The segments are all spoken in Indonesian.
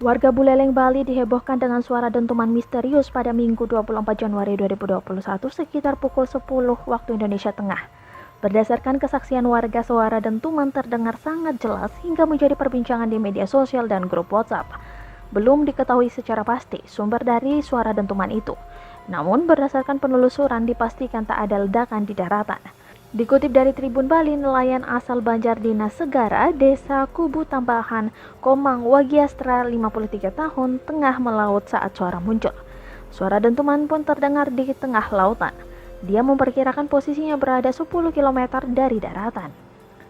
Warga Buleleng, Bali dihebohkan dengan suara dentuman misterius pada Minggu 24 Januari 2021 sekitar pukul 10 waktu Indonesia Tengah. Berdasarkan kesaksian warga, suara dentuman terdengar sangat jelas hingga menjadi perbincangan di media sosial dan grup WhatsApp. Belum diketahui secara pasti sumber dari suara dentuman itu. Namun berdasarkan penelusuran dipastikan tak ada ledakan di daratan. Dikutip dari Tribun Bali, nelayan asal Banjardina Segara, Desa Kubu Tambahan, Komang, Wagiastra, 53 tahun, tengah melaut saat suara muncul. Suara dentuman pun terdengar di tengah lautan. Dia memperkirakan posisinya berada 10 km dari daratan.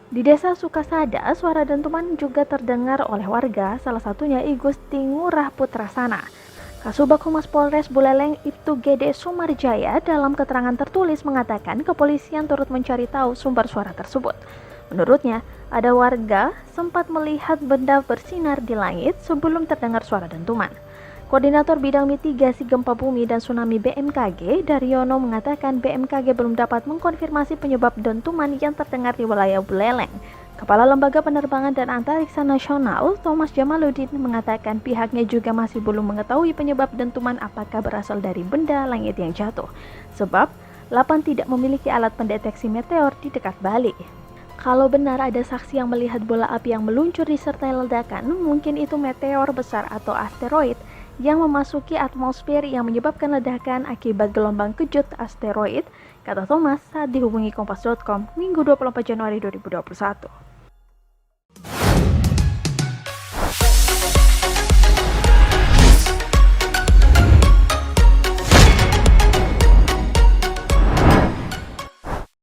Di Desa Sukasada, suara dentuman juga terdengar oleh warga, salah satunya I Gusti Ngurah Putrasana. Kasubag Humas Polres Buleleng Ibtu Gede Sumarjaya dalam keterangan tertulis mengatakan kepolisian turut mencari tahu sumber suara tersebut. Menurutnya, ada warga sempat melihat benda bersinar di langit sebelum terdengar suara dentuman. Koordinator Bidang Mitigasi Gempa Bumi dan Tsunami BMKG, Daryono, mengatakan BMKG belum dapat mengkonfirmasi penyebab dentuman yang terdengar di wilayah Buleleng. Kepala Lembaga Penerbangan dan Antariksa Nasional, Thomas Jamaluddin, mengatakan pihaknya juga masih belum mengetahui penyebab dentuman apakah berasal dari benda langit yang jatuh, sebab Lapan tidak memiliki alat pendeteksi meteor di dekat Bali. Kalau benar ada saksi yang melihat bola api yang meluncur disertai ledakan, mungkin itu meteor besar atau asteroid yang memasuki atmosfer yang menyebabkan ledakan akibat gelombang kejut asteroid, kata Thomas saat dihubungi Kompas.com Minggu 24 Januari 2021.